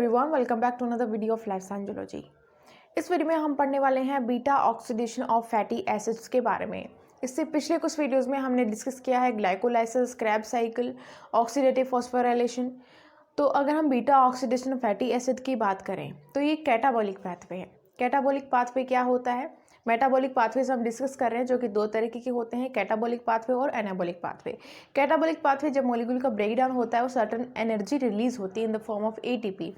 Everyone, welcome back to another video of life science zoology. इस video में हम पढ़ने वाले हैं beta oxidation of fatty acids के बारे में। इससे पिछले कुछ वीडियोस में हमने डिस्कस किया है glycolysis, Krebs cycle, oxidative phosphorylation. तो अगर हम beta oxidation of fatty acid की बात करें तो ये कैटाबॉलिक पाथवे है। कैटाबॉलिक पाथवे क्या होता है? मेटाबॉलिक पाथवे से हम डिस्कस कर रहे हैं, जो कि दो तरीके के होते हैं, कैटाबॉलिक पाथवे और एनाबॉलिक पाथवे। कैटाबॉलिक पाथवे जब मॉलिक्यूल का ब्रेकडाउन होता है वो सर्टेन एनर्जी रिलीज होती है in the form of ATP,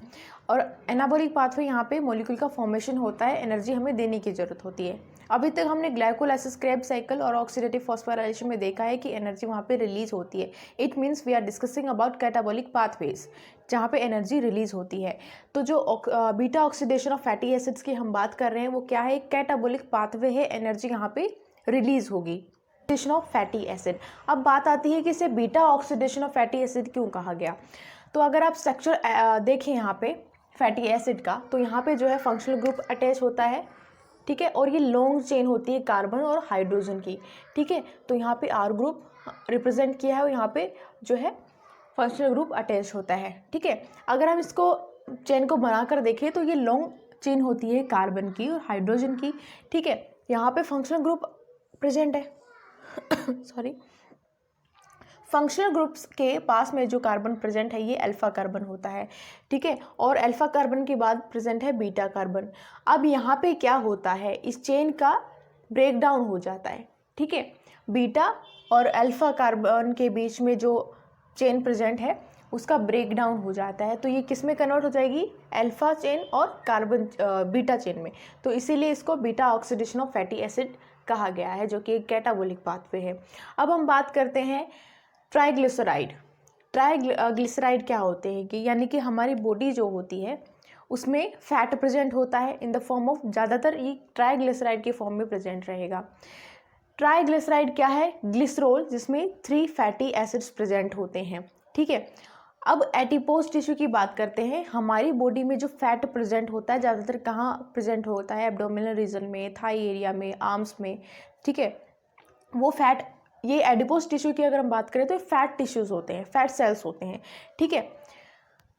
और एनाबॉलिक पाथवे यहाँ पे मॉलिक्यूल का फॉर्मेशन होता है, एनर्जी हमें देने की जरूरत होती है। अभी तक हमने ग्लाइकोलाइसिस, क्रेब्स साइकिल और ऑक्सीडेटिव फॉस्फोराइलेशन में देखा है कि एनर्जी वहाँ पे रिलीज होती है। It means we are discussing about catabolic pathways जहाँ पे एनर्जी रिलीज होती है। तो जो beta oxidation of fatty acids की हम बात कर रहे हैं वो क्या है? कैटाबॉलिक पाथवे है, एनर्जी यहाँ पे रिलीज होगी ऑक्सीडेशन ऑफ फैटी एसिड। अब बात आती है कि इसे beta oxidation of fatty acid क्यों कहा गया। तो अगर आप स्ट्रक्चर देखें यहाँ पे फैटी एसिड का, तो यहाँ पे जो है फंक्शनल ग्रुप अटैच होता है, ठीक है, और ये लॉन्ग चेन होती है कार्बन और हाइड्रोजन की, ठीक है। तो यहाँ पे आर ग्रुप रिप्रेजेंट किया है और यहाँ पे जो है फंक्शनल ग्रुप अटैच होता है, ठीक है। अगर हम इसको चेन को बनाकर देखें तो ये लॉन्ग चेन होती है कार्बन की और हाइड्रोजन की, ठीक है। यहाँ पे फंक्शनल ग्रुप प्रेजेंट है सॉरी, फंक्शनल ग्रुप्स के पास में जो कार्बन प्रेजेंट है ये अल्फा कार्बन होता है, ठीक है, और अल्फा कार्बन के बाद प्रेजेंट है बीटा कार्बन। अब यहाँ पे क्या होता है, इस चेन का ब्रेकडाउन हो जाता है, ठीक है। बीटा और अल्फा कार्बन के बीच में जो चेन प्रेजेंट है उसका ब्रेकडाउन हो जाता है, तो ये किस में कन्वर्ट हो जाएगी? अल्फा चेन और कार्बन बीटा चेन में। तो इसीलिए इसको beta oxidation of fatty acid कहा गया है, जो कि एक कैटाबॉलिक पाथवे है। अब हम बात करते हैं ट्राइग्लिसराइड। ट्राइग्लिसराइड क्या होते हैं कि यानी कि हमारी बॉडी जो होती है उसमें फैट प्रेजेंट होता है इन द फॉर्म ऑफ, ज़्यादातर ये ट्राइग्लिसराइड के फॉर्म में प्रेजेंट रहेगा। ट्राइग्लिसराइड क्या है? ग्लिसरॉल, जिसमें 3 फैटी एसिड्स प्रेजेंट होते हैं, ठीक है। अब एडिपोज टिश्यू की बात करते हैं। हमारी बॉडी में जो फैट प्रेजेंट होता है ज़्यादातर कहाँ प्रेजेंट होता है? एब्डोमिनल रीजन में, थाई एरिया में, आर्म्स में, ठीक है। वो फैट, ये एडिपोज टिश्यू की अगर हम बात करें तो फैट टिश्यूज होते हैं, फैट सेल्स होते हैं, ठीक है।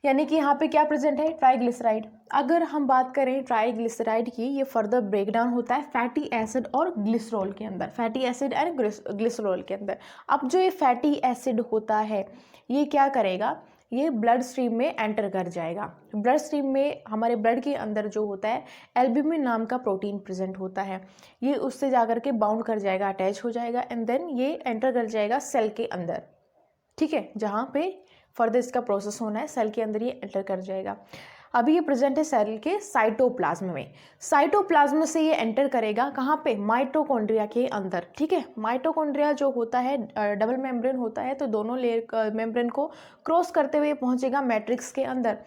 यानी कि यहाँ पे क्या प्रेजेंट है? ट्राइग्लिसराइड। अगर हम बात करें ट्राइग्लिसराइड की, ये फर्दर ब्रेकडाउन होता है फैटी एसिड और ग्लिसरॉल के अंदर, फैटी एसिड एंड ग्लिसरॉल के अंदर। अब जो ये फैटी एसिड होता है ये क्या करेगा? ये ब्लड स्ट्रीम में एंटर कर जाएगा। ब्लड स्ट्रीम में हमारे ब्लड के अंदर जो होता है एल्ब्यूमिन नाम का प्रोटीन प्रेजेंट होता है, ये उससे जाकर के बाउंड कर जाएगा, अटैच हो जाएगा, एंड देन ये एंटर कर जाएगा सेल के अंदर, ठीक है। जहाँ पे फर्दर इसका प्रोसेस होना है सेल के अंदर ये एंटर कर जाएगा। अभी ये प्रेजेंट है सेल के साइटोप्लाज्म में। साइटोप्लाज्म से ये एंटर करेगा कहाँ पे? माइटोकॉन्ड्रिया के अंदर, ठीक है। माइटोकॉन्ड्रिया जो होता है डबल मेम्ब्रेन होता है, तो दोनों लेयर मेम्ब्रेन को क्रॉस करते हुए पहुंचेगा मैट्रिक्स के अंदर।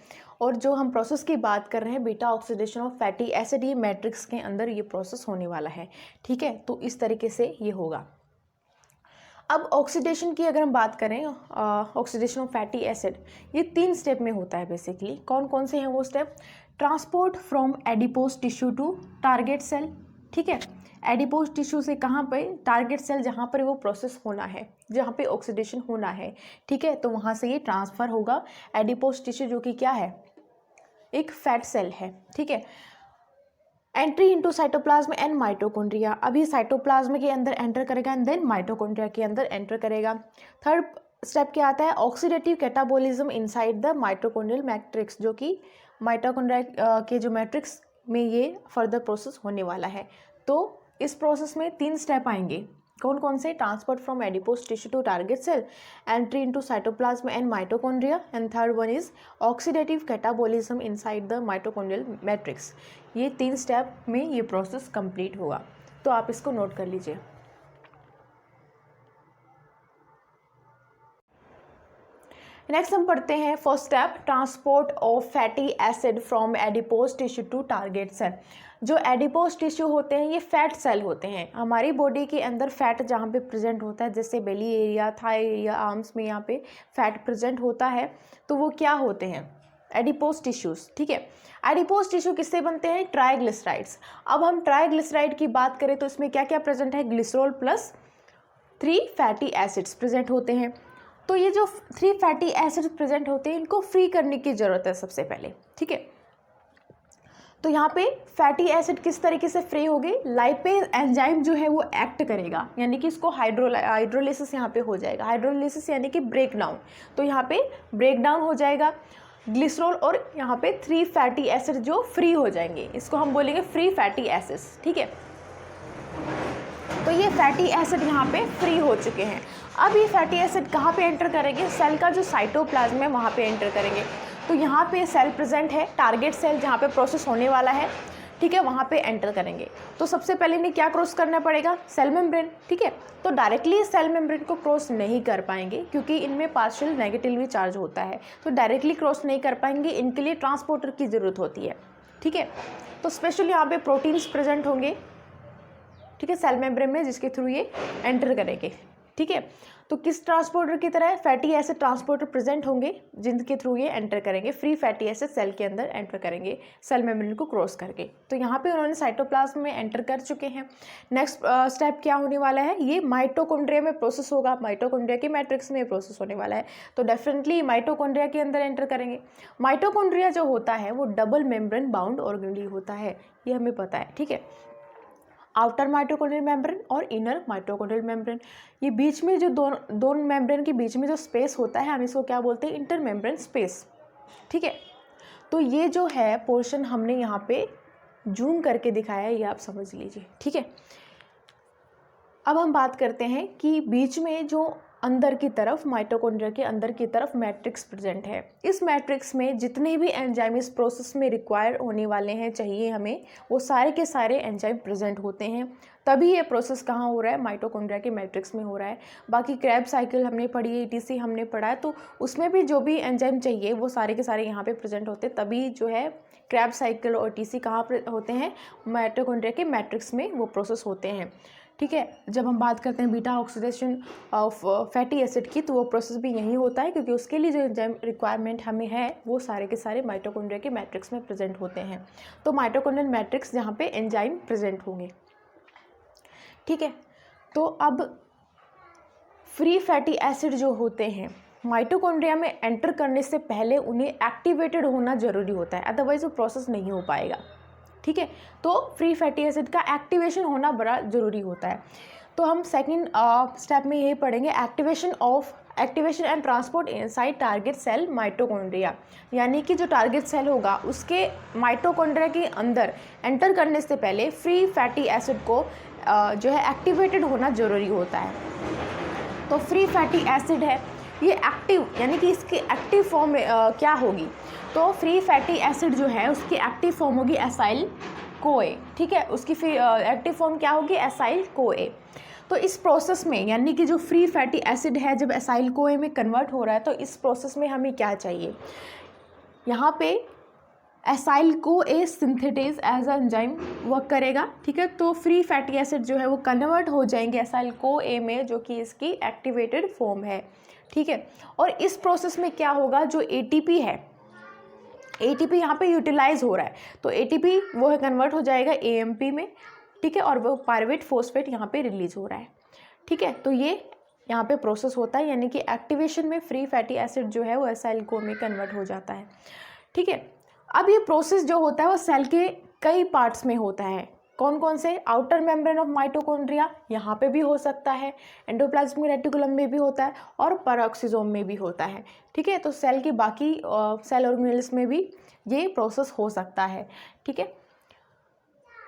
और जो हम प्रोसेस की बात कर रहे हैं beta oxidation of fatty acid, ये मैट्रिक्स के अंदर ये प्रोसेस होने वाला है, ठीक है। तो इस तरीके से ये होगा। अब ऑक्सीडेशन की अगर हम बात करें, ऑक्सीडेशन ऑफ फैटी एसिड, ये 3 स्टेप में होता है बेसिकली। कौन कौन से हैं वो step? Transport from adipose tissue to target cell, ठीक है। एडिपोज टिश्यू से कहाँ पे? टारगेट सेल, जहाँ पर वो प्रोसेस होना है, जहाँ पे ऑक्सीडेशन होना है, ठीक है। तो वहाँ से ये ट्रांसफ़र होगा। एडिपोज टिश्यू जो कि क्या है? एक फैट सेल है, ठीक है। Entry into cytoplasm and mitochondria, अभी साइटोप्लाज्म के अंदर एंटर करेगा एंड देन माइटोकॉन्ड्रिया के अंदर एंटर करेगा। थर्ड स्टेप क्या आता है? Oxidative catabolism inside the mitochondrial matrix, जो कि माइटोकॉन्ड्रिया के जो मैट्रिक्स में ये फर्दर प्रोसेस होने वाला है। तो इस प्रोसेस में 3 स्टेप आएंगे। कौन कौन से? Transport from adipose tissue to target cell, entry into cytoplasm and mitochondria, and third one is oxidative catabolism inside the mitochondrial matrix. ये 3 स्टेप में ये प्रोसेस कंप्लीट होगा, तो आप इसको नोट कर लीजिए। नेक्स्ट हम पढ़ते हैं first step, transport of fatty acid from adipose tissue to target cell. जो एडिपोज टिश्यू होते हैं ये फैट सेल होते हैं। हमारी बॉडी के अंदर फैट जहाँ पे प्रेजेंट होता है, जैसे बेली एरिया, थाई एरिया, आर्म्स में यहाँ पे फैट प्रेजेंट होता है, तो वो क्या होते हैं? एडिपोज टिश्यूज, ठीक है। एडिपोज टिश्यू किससे बनते हैं? ट्राइग्लिसराइड्स। अब हम ट्राइग्लिसराइड की बात करें तो इसमें क्या क्या प्रेजेंट है? Glycerol plus 3 fatty acids present होते हैं। तो ये जो 3 फैटी एसिड प्रेजेंट होते हैं इनको फ्री करने की ज़रूरत है सबसे पहले, ठीक है। तो यहाँ पे फैटी एसिड किस तरीके से फ्री होगी, लाइपेज एंजाइम जो है वो एक्ट करेगा, यानी कि इसको हाइड्रोलिसिस यहाँ पे हो जाएगा। हाइड्रोलिसिस यानी कि ब्रेक डाउन, तो यहाँ पे ब्रेक डाउन हो जाएगा ग्लिसरॉल और यहाँ पे 3 फैटी एसिड जो फ्री हो जाएंगे, इसको हम बोलेंगे फ्री फैटी एसिड्स, ठीक है। तो ये फैटी एसिड यहाँ पे फ्री हो चुके हैं। अब ये फैटी एसिड कहाँ पे एंटर करेंगे, सेल का जो साइटोप्लाज्म है वहाँ पे एंटर करेंगे। तो यहाँ पे सेल प्रेजेंट है, टारगेट सेल जहाँ पे प्रोसेस होने वाला है, ठीक है, वहाँ पे एंटर करेंगे। तो सबसे पहले इन्हें क्या क्रॉस करना पड़ेगा, सेल मेम्ब्रेन, ठीक है। तो डायरेक्टली सेल मेम्ब्रेन को क्रॉस नहीं कर पाएंगे क्योंकि इनमें पार्शियल नेगेटिवली चार्ज होता है, तो डायरेक्टली क्रॉस नहीं कर पाएंगे, इनके लिए ट्रांसपोर्टर की ज़रूरत होती है, ठीक है। तो स्पेशली यहाँ पे प्रोटीन्स प्रेजेंट होंगे, ठीक है, सेल मेम्ब्रेन में, जिसके थ्रू ये एंटर करेंगे, ठीक है। तो किस ट्रांसपोर्टर की तरह, फैटी एसिड ट्रांसपोर्टर प्रेजेंट होंगे जिनके थ्रू ये एंटर करेंगे, फ्री फैटी एसिड सेल के अंदर एंटर करेंगे सेल मेम्ब्रेन को क्रॉस करके। तो यहाँ पे उन्होंने साइटोप्लाज्म में एंटर कर चुके हैं। नेक्स्ट स्टेप क्या होने वाला है, ये माइटोकॉन्ड्रिया में प्रोसेस होगा, माइटोकॉन्ड्रिया की मैट्रिक्स में प्रोसेस होने वाला है। तो डेफिनेटली माइटोकॉन्ड्रिया के अंदर एंटर करेंगे। माइटोकॉन्ड्रिया जो होता है वो डबल मेम्ब्रेन बाउंड ऑर्गेनेल होता है, ये हमें पता है, ठीक है। आउटर माइटोकॉन्ड्रियल मेम्ब्रेन और इनर माइटोकॉन्ड्रियल मेम्ब्रेन, ये बीच में जो दोनों मेम्ब्रेन के बीच में जो स्पेस होता है हम इसको क्या बोलते हैं, इंटर मेम्ब्रेन स्पेस, ठीक है। तो ये जो है पोर्शन हमने यहाँ पे जूम करके दिखाया है, ये आप समझ लीजिए, ठीक है। अब हम बात करते हैं कि बीच में जो अंदर की तरफ, माइटोकॉन्ड्रिया के अंदर की तरफ मैट्रिक्स प्रेजेंट है। इस मैट्रिक्स में जितने भी एंजाइम इस प्रोसेस में रिक्वायर होने वाले हैं, चाहिए हमें, वो सारे के सारे एंजाइम प्रेजेंट होते हैं। तभी ये प्रोसेस कहाँ हो रहा है, माइटोकॉन्ड्रिया के मैट्रिक्स में हो रहा है। बाकी क्रेब्स साइकिल हमने पढ़ी है, ETC हमने पढ़ा है, तो उसमें भी जो भी एंजाइम चाहिए वो सारे के सारे यहाँ पे प्रेजेंट होते हैं। तभी जो है क्रेब्स साइकिल और ETC कहाँ होते हैं, माइटोकॉन्ड्रिया के मैट्रिक्स में वो प्रोसेस होते हैं, ठीक है। जब हम बात करते हैं beta oxidation of fatty acid की, तो वो प्रोसेस भी यही होता है क्योंकि उसके लिए जो एंजाइम रिक्वायरमेंट हमें है वो सारे के सारे माइटोकॉन्ड्रिया के मैट्रिक्स में प्रेजेंट होते हैं। तो माइटोकॉन्ड्रियल मैट्रिक्स जहाँ पे एंजाइम प्रेजेंट होंगे, ठीक है। तो अब फ्री फैटी एसिड जो होते हैं माइटोकॉन्ड्रिया में एंटर करने से पहले उन्हें एक्टिवेटेड होना ज़रूरी होता है, अदरवाइज वो प्रोसेस नहीं हो पाएगा, ठीक है। तो फ्री फैटी एसिड का एक्टिवेशन होना बड़ा ज़रूरी होता है। तो हम सेकंड स्टेप में ये पढ़ेंगे, activation and transport inside target cell mitochondria, यानी कि जो टारगेट सेल होगा उसके माइटोकॉन्ड्रिया के अंदर एंटर करने से पहले फ्री फैटी एसिड को जो है एक्टिवेटेड होना ज़रूरी होता है। तो फ्री फैटी एसिड है ये एक्टिव, यानी कि इसकी एक्टिव फॉर्म क्या होगी, तो फ्री फैटी एसिड जो है उसकी एक्टिव फॉर्म होगी एसाइल कोए, ठीक है। उसकी एक्टिव फॉर्म क्या होगी, एसाइल कोए। तो इस प्रोसेस में, यानी कि जो फ्री फैटी एसिड है जब एसाइल कोए में कन्वर्ट हो रहा है, तो इस प्रोसेस में हमें क्या चाहिए, यहाँ पे acyl CoA synthetase as a enzyme work करेगा, ठीक है। तो फ्री फैटी एसिड जो है वो कन्वर्ट हो जाएंगे एसाइल कोए में, जो कि इसकी एक्टिवेटेड फॉर्म है, ठीक है। और इस प्रोसेस में क्या होगा, जो ATP है, ATP यहाँ पे यूटिलाइज हो रहा है, तो ATP वो है कन्वर्ट हो जाएगा AMP में, ठीक है। और वो पायरुवेट फॉस्फेट यहाँ पे रिलीज हो रहा है, ठीक है। तो ये यहाँ पे प्रोसेस होता है, यानी कि एक्टिवेशन में फ्री फैटी एसिड जो है वो एसाइल को में कन्वर्ट हो जाता है, ठीक है। अब ये प्रोसेस जो होता है वो सेल के कई पार्ट्स में होता है, कौन कौन से, आउटर मेम्ब्रेन ऑफ माइटोकॉन्ड्रिया यहाँ पे भी हो सकता है, एंडोप्लाज्मिक रेटिकुलम में भी होता है और पेरोक्सिसोम में भी होता है, ठीक है। तो सेल की बाकी सेल ऑर्गेनेल्स में भी ये प्रोसेस हो सकता है, ठीक है।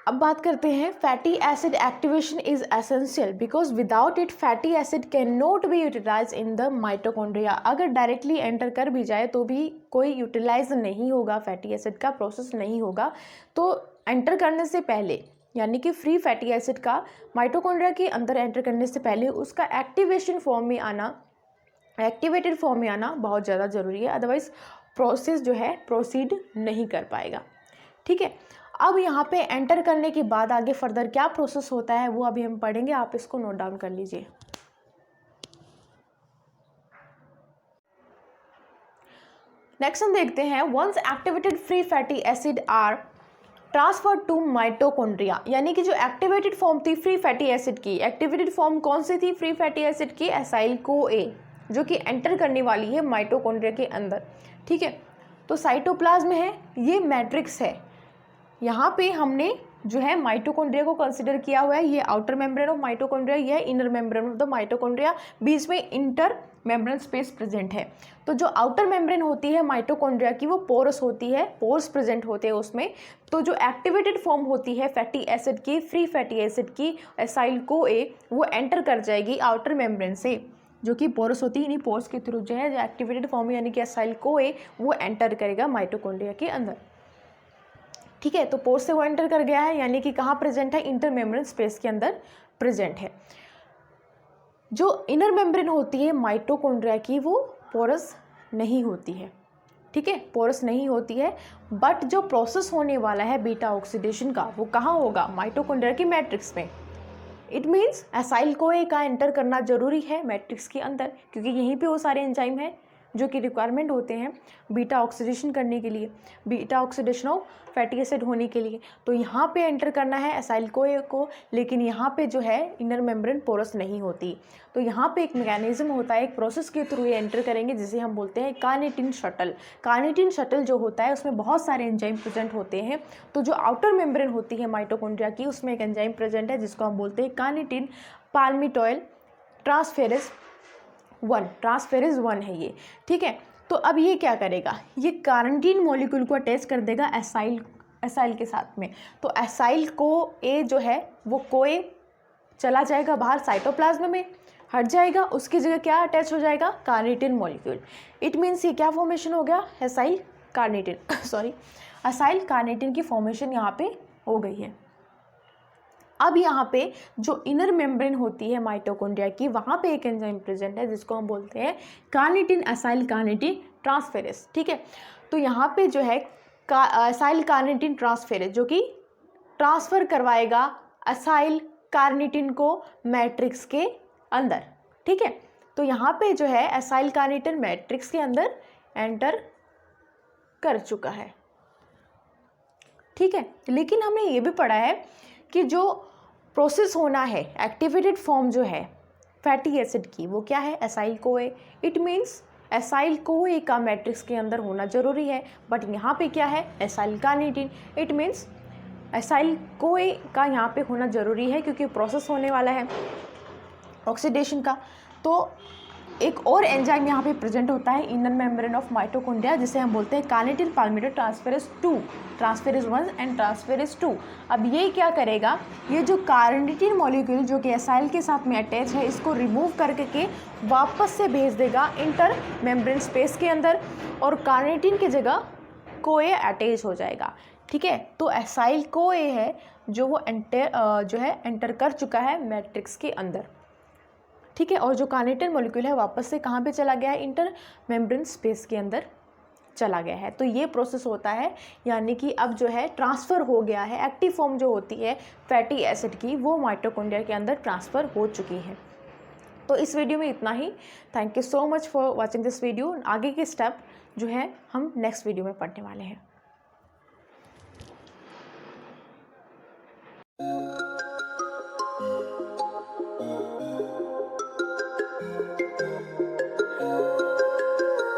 अब बात करते हैं, fatty acid activation is essential because without it fatty acid can not be utilise in the mitochondria. अगर डायरेक्टली एंटर कर भी जाए तो भी कोई यूटिलाइज नहीं होगा, फैटी एसिड का प्रोसेस नहीं होगा। तो एंटर करने से पहले, यानी कि फ्री फैटी एसिड का माइटोकॉन्ड्रिया के अंदर एंटर करने से पहले उसका एक्टिवेटेड फॉर्म में आना बहुत ज़्यादा ज़रूरी है, अदरवाइज प्रोसेस जो है प्रोसीड नहीं कर पाएगा, ठीक है। अब यहाँ पे एंटर करने के बाद आगे फर्दर क्या प्रोसेस होता है वो अभी हम पढ़ेंगे, आप इसको नोट डाउन कर लीजिए। नेक्स्ट हम देखते हैं, once activated free fatty acid are transfer to mitochondria, यानी कि जो एक्टिवेटेड फॉर्म थी फ्री फैटी एसिड की, एक्टिवेटेड फॉर्म कौन सी थी फ्री फैटी एसिड की, एसाइल कोए, जो कि एंटर करने वाली है माइटोकॉन्ड्रिया के अंदर। ठीक है, तो साइटोप्लाज्म है, ये मैट्रिक्स है। यहाँ पे हमने जो है माइटोकॉन्ड्रिया को कंसिडर किया हुआ है, ये आउटर मेम्ब्रेन ऑफ माइटोकॉन्ड्रिया, ये inner membrane of the mitochondria, बीच में इंटर मेम्ब्रेन स्पेस प्रेजेंट है। तो जो आउटर मेम्ब्रेन होती है माइटोकॉन्ड्रिया की वो पोरस होती है, पोर्स प्रेजेंट होते हैं उसमें। तो जो एक्टिवेटेड फॉर्म होती है फैटी एसिड की, फ्री फैटी एसिड की, एसाइल CoA, वो एंटर कर जाएगी आउटर मेम्ब्रेन से, जो कि पोरस होती है। इन्हीं पोर्स के थ्रू जो है जो एक्टिवेटेड फॉर्म यानी कि एसाइल CoA वो एंटर करेगा माइटोकॉन्ड्रिया के अंदर। ठीक है, तो पोर्स से वो एंटर कर गया है, यानी कि कहाँ प्रेजेंट है, इंटर मेम्ब्रेन स्पेस के अंदर प्रेजेंट है। जो इनर मेम्ब्रेन होती है माइटोकॉन्ड्रिया की वो पोरस नहीं होती है। ठीक है, पोरस नहीं होती है, बट जो प्रोसेस होने वाला है बीटा ऑक्सीडेशन का वो कहाँ होगा, माइटोकॉन्ड्रिया की मैट्रिक्स में। इट मीन्स एसाइल CoA का एंटर करना जरूरी है मैट्रिक्स के अंदर, क्योंकि यहीं पे वो सारे एंजाइम हैं जो कि रिक्वायरमेंट होते हैं बीटा ऑक्सीडेशन करने के लिए, beta oxidation of fatty acid होने के लिए। तो यहाँ पे एंटर करना है एसाइल CoA को, लेकिन यहाँ पे जो है इनर मेम्ब्रेन पोरस नहीं होती। तो यहाँ पे एक मैकेनिज्म होता है, एक प्रोसेस के थ्रू ये एंटर करेंगे, जिसे हम बोलते हैं कार्निटिन शटल। कार्निटिन शटल जो होता है उसमें बहुत सारे एंजाइम प्रेजेंट होते हैं। तो जो आउटर मेम्ब्रेन होती है माइटोकॉन्ड्रिया की उसमें एक एंजाइम प्रेजेंट है जिसको हम बोलते हैं कार्निटिन पाल्मिटॉइल ट्रांसफेरेज 1, ट्रांसफेरेज 1 है ये। ठीक है, तो अब ये क्या करेगा, ये कार्निटिन मॉलिक्यूल को अटैच कर देगा एसाइल के साथ में। तो एसाइल CoA जो है वो CoA चला जाएगा बाहर, साइटोप्लाज्म में हट जाएगा, उसकी जगह क्या अटैच हो जाएगा, कार्निटिन मॉलिक्यूल। इट मीन्स ये क्या फॉर्मेशन हो गया, acyl carnitine sorry acyl carnitine की फॉर्मेशन यहाँ पे हो गई है। अब यहाँ पे जो इनर मेम्ब्रेन होती है माइटोकॉन्ड्रिया की, वहाँ पे एक एंजाइम प्रेजेंट है जिसको हम बोलते हैं कार्निटिन एसाइल कार्निटिन ट्रांसफेरेज। ठीक है, तो यहाँ पे जो है एसाइल कार्निटिन ट्रांसफेरेज जो कि ट्रांसफ़र करवाएगा एसाइल कार्निटिन को मैट्रिक्स के अंदर। ठीक है, तो यहाँ पे जो है एसाइल कार्निटिन मैट्रिक्स के अंदर एंटर कर चुका है। ठीक है, लेकिन हमने ये भी पढ़ा है कि जो प्रोसेस होना है एक्टिवेटेड फॉर्म जो है फैटी एसिड की वो क्या है, acyl CoA। It means acyl CoA का मैट्रिक्स के अंदर होना जरूरी है, बट यहाँ पे क्या है, acyl carnitine. It means acyl CoA का यहाँ पे होना जरूरी है क्योंकि प्रोसेस होने वाला है ऑक्सीडेशन का। तो एक और एंजाइम यहाँ पे प्रेजेंट होता है इनर मेम्ब्रेन ऑफ माइटोकॉन्ड्रिया, जिसे हम बोलते हैं carnitine palmitoyl transferase 2, transferase 1 and transferase 2। अब ये क्या करेगा, ये जो कार्निटिन मॉलिक्यूल जो कि एसाइल के साथ में अटैच है इसको रिमूव करके वापस से भेज देगा इंटर मेम्ब्रेन स्पेस के अंदर, और कार्निटिन की जगह CoA अटैच हो जाएगा। ठीक है, तो एसाइल CoA है जो वो एंटर कर चुका है मैट्रिक्स के अंदर। ठीक है, और जो कार्निटिन मॉलिक्यूल है वापस से कहाँ पे चला गया है, इंटर मेम्ब्रेन स्पेस के अंदर चला गया है। तो ये प्रोसेस होता है, यानी कि अब जो है ट्रांसफ़र हो गया है, एक्टिव फॉर्म जो होती है फैटी एसिड की वो माइटोकॉन्ड्रिया के अंदर ट्रांसफ़र हो चुकी है। तो इस वीडियो में इतना ही। Thank you so much for watching this video. आगे के स्टेप जो है हम नेक्स्ट वीडियो में पढ़ने वाले हैं।